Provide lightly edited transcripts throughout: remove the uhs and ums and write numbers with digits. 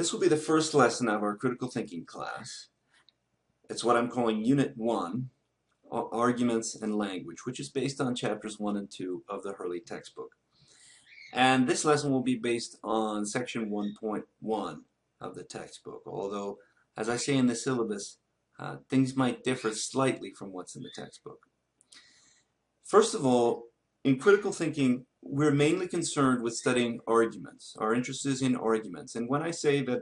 This will be the first lesson of our critical thinking class. It's what I'm calling Unit 1, Arguments and Language, which is based on chapters 1 and 2 of the Hurley textbook. And this lesson will be based on section 1.1 of the textbook, although, as I say in the syllabus, things might differ slightly from what's in the textbook. First of all, in critical thinking, we're mainly concerned with studying arguments. Our interest is in arguments. And when I say that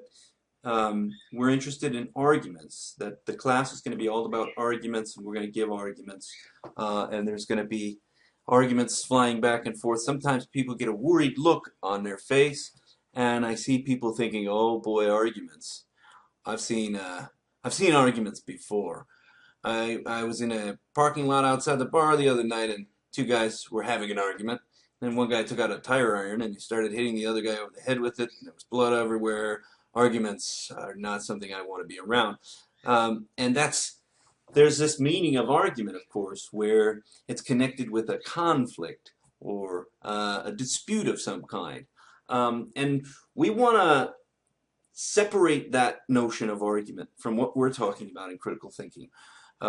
we're interested in arguments, that the class is going to be all about arguments, and we're going to give arguments, and there's going to be arguments flying back and forth. Sometimes people get a worried look on their face, and I see people thinking, "Oh boy, arguments! I've seen arguments before." I was in a parking lot outside the bar the other night, and two guys were having an argument. Then one guy took out a tire iron and he started hitting the other guy over the head with it. And there was blood everywhere. Arguments are not something I want to be around. And there's this meaning of argument, of course, where it's connected with a conflict or a dispute of some kind. And we want to separate that notion of argument from what we're talking about in critical thinking.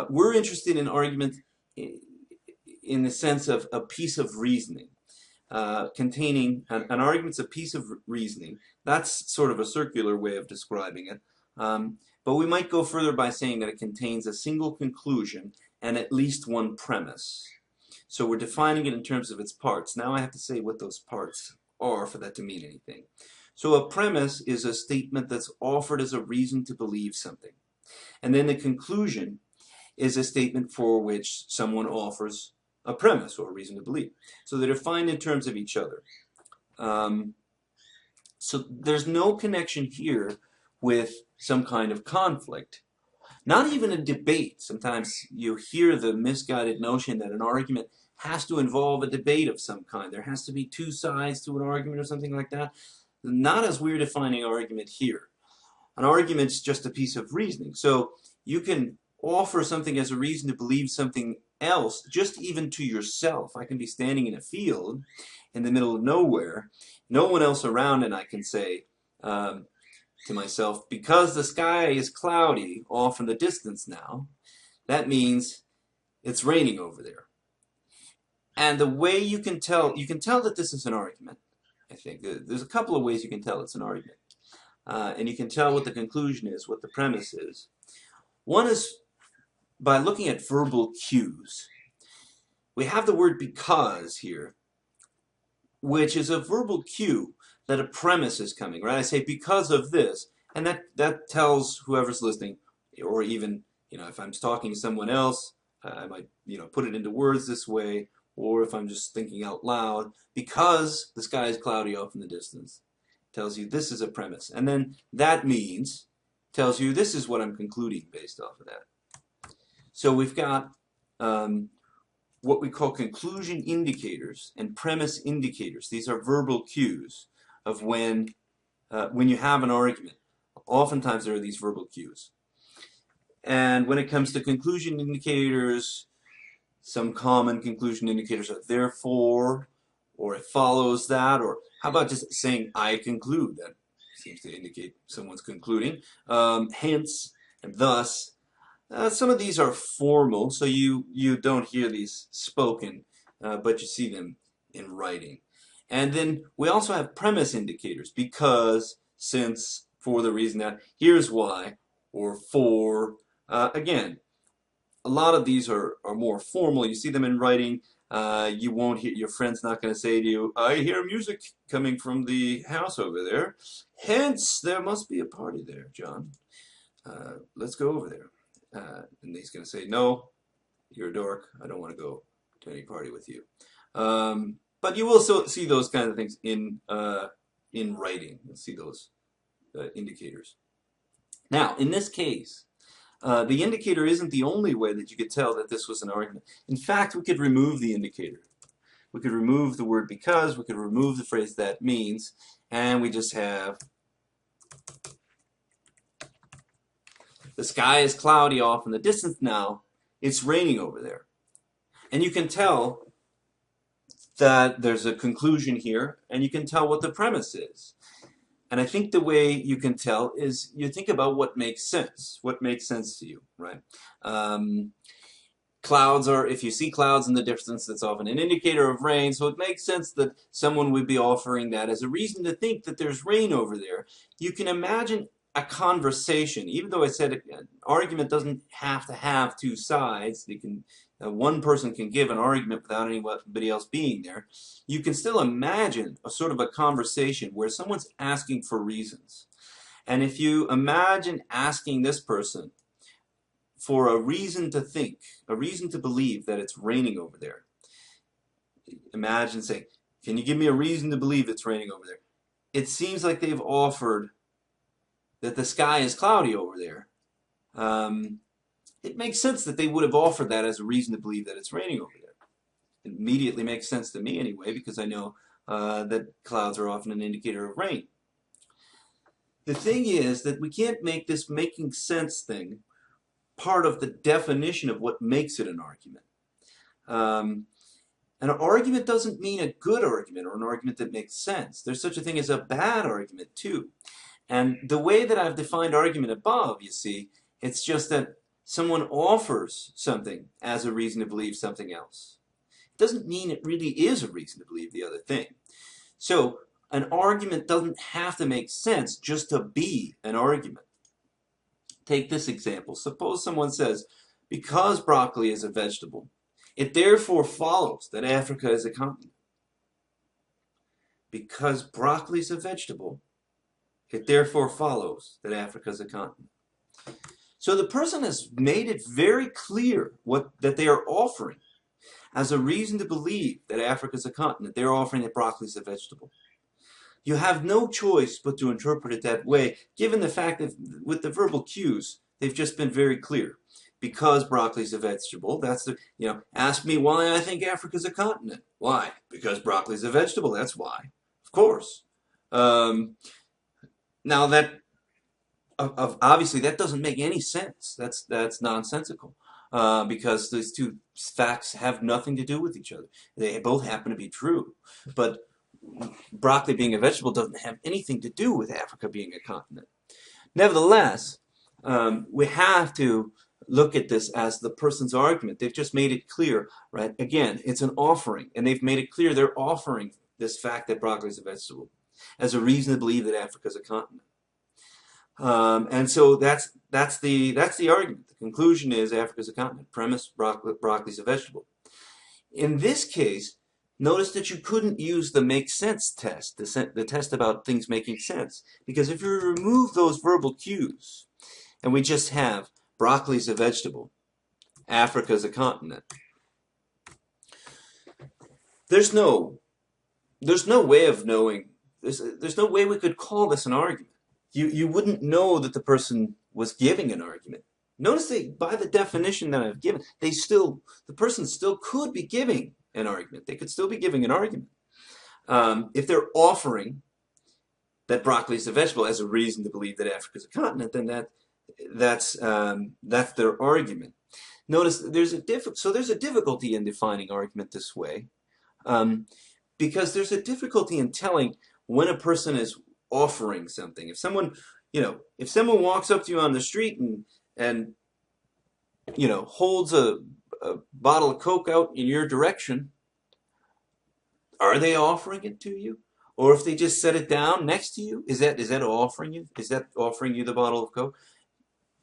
We're interested in argument in the sense of a piece of reasoning. Containing an argument's a piece of reasoning. That's sort of a circular way of describing it. But we might go further by saying that it contains a single conclusion and at least one premise. So we're defining it in terms of its parts. Now I have to say what those parts are for that to mean anything. So a premise is a statement that's offered as a reason to believe something. And then the conclusion is a statement for which someone offers a premise or a reason to believe. So they're defined in terms of each other. So there's no connection here with some kind of conflict. Not even a debate. Sometimes you hear the misguided notion that an argument has to involve a debate of some kind. There has to be two sides to an argument or something like that. Not as we're defining argument here. An argument's just a piece of reasoning. So you can offer something as a reason to believe something else, just even to yourself. I can be standing in a field in the middle of nowhere, no one else around, and I can say to myself, because the sky is cloudy off in the distance now, that means it's raining over there. And the way you can tell that this is an argument, I think. There's a couple of ways you can tell it's an argument. And you can tell what the conclusion is, what the premise is. One is by looking at verbal cues. We have the word because here, which is a verbal cue that a premise is coming, right? I say because of this, and that tells whoever's listening, or even, if I'm talking to someone else, I might, put it into words this way, or if I'm just thinking out loud, because the sky is cloudy off in the distance, tells you this is a premise. And then that tells you this is what I'm concluding based off of that. So we've got what we call conclusion indicators and premise indicators. These are verbal cues of when you have an argument. Oftentimes there are these verbal cues. And when it comes to conclusion indicators, some common conclusion indicators are therefore, or it follows that, or how about just saying I conclude? That seems to indicate someone's concluding. Hence and thus. Some of these are formal, so you don't hear these spoken, but you see them in writing. And then we also have premise indicators, because, since, for the reason that, here's why, or for. Again, a lot of these are more formal. You see them in writing. You won't hear, your friend's not going to say to you, I hear music coming from the house over there. Hence, there must be a party there, John. Let's go over there. And he's going to say, no, you're a dork. I don't want to go to any party with you. But you will see those kinds of things in writing. You'll see those indicators. Now, in this case, the indicator isn't the only way that you could tell that this was an argument. In fact, we could remove the indicator. We could remove the word because. We could remove the phrase that means. And we just have the sky is cloudy off in the distance now. It's raining over there. And you can tell that there's a conclusion here, and you can tell what the premise is. And I think the way you can tell is you think about what makes sense. What makes sense to you, right? Um, Clouds are, if you see clouds in the distance, that's often an indicator of rain. So it makes sense that someone would be offering that as a reason to think that there's rain over there. You can imagine a conversation, even though I said an argument doesn't have to have two sides. They can, one person can give an argument without anybody else being there. You can still imagine a sort of a conversation where someone's asking for reasons. And if you imagine asking this person for a reason to think, a reason to believe that it's raining over there. Imagine saying, can you give me a reason to believe it's raining over there? It seems like they've offered that the sky is cloudy over there. It makes sense that they would have offered that as a reason to believe that it's raining over there. It immediately makes sense to me anyway, because I know that clouds are often an indicator of rain. The thing is that we can't make this making sense thing part of the definition of what makes it an argument. An argument doesn't mean a good argument or an argument that makes sense. There's such a thing as a bad argument too. And the way that I've defined argument above, you see, it's just that someone offers something as a reason to believe something else. It doesn't mean it really is a reason to believe the other thing. So an argument doesn't have to make sense just to be an argument. Take this example. Suppose someone says, because broccoli is a vegetable, it therefore follows that Africa is a continent. Because broccoli is a vegetable, it therefore follows that Africa is a continent. So the person has made it very clear that they are offering as a reason to believe that Africa is a continent. They're offering that broccoli is a vegetable. You have no choice but to interpret it that way, given the fact that with the verbal cues, they've just been very clear. Because broccoli is a vegetable, that's the, ask me why I think Africa is a continent. Why? Because broccoli is a vegetable, that's why. Of course. Now that, obviously that doesn't make any sense. That's nonsensical. Because these two facts have nothing to do with each other. They both happen to be true. But broccoli being a vegetable doesn't have anything to do with Africa being a continent. Nevertheless, we have to look at this as the person's argument. They've just made it clear, right? Again, it's an offering, and they've made it clear they're offering this fact that broccoli is a vegetable as a reason to believe that Africa is a continent. And so that's the argument. The conclusion is Africa is a continent. Premise, broccoli is a vegetable. In this case, notice that you couldn't use the make sense test, the test about things making sense. Because if you remove those verbal cues, and we just have broccoli is a vegetable, Africa is a continent, there's no way of knowing, there's no way we could call this an argument. You wouldn't know that the person was giving an argument. Notice that by the definition that I've given, the person still could be giving an argument. They could still be giving an argument. If they're offering that broccoli is a vegetable as a reason to believe that Africa is a continent, then that's their argument. Notice there's a difficulty in defining argument this way, because there's a difficulty in telling when a person is offering something. If someone walks up to you on the street and holds a bottle of Coke out in your direction, are they offering it to you? Or if they just set it down next to you, is that offering you? Is that offering you the bottle of Coke?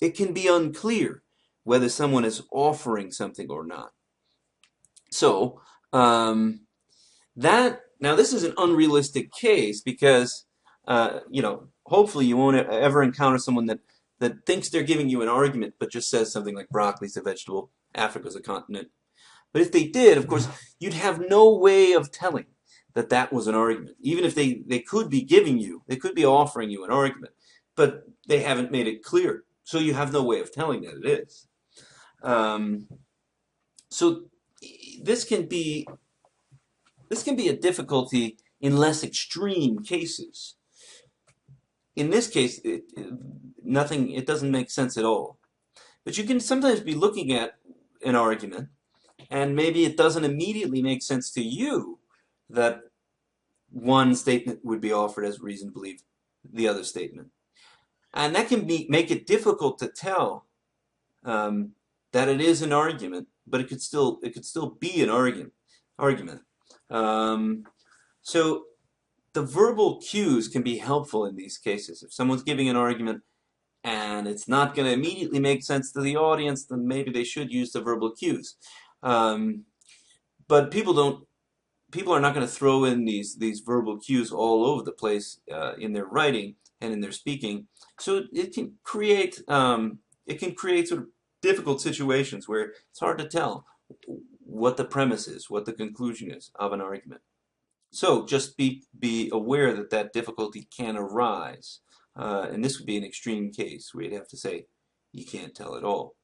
It can be unclear whether someone is offering something or not. So now this is an unrealistic case because hopefully you won't ever encounter someone that thinks they're giving you an argument but just says something like broccoli's a vegetable, Africa's a continent. But if they did, of course, you'd have no way of telling that was an argument. Even if they could be offering you an argument, but they haven't made it clear. So you have no way of telling that it is. So this can be a difficulty in less extreme cases. In this case, it doesn't make sense at all. But you can sometimes be looking at an argument, and maybe it doesn't immediately make sense to you that one statement would be offered as a reason to believe the other statement. And that can make it difficult to tell that it is an argument, but it could still be an argument. Um, so the verbal cues can be helpful in these cases. If someone's giving an argument and it's not going to immediately make sense to the audience, then maybe they should use the verbal cues. But people are not going to throw in these verbal cues all over the place in their writing and in their speaking. So it can create sort of difficult situations where it's hard to tell what the premise is, what the conclusion is of an argument. So just be aware that that difficulty can arise, and this would be an extreme case where you'd have to say you can't tell at all.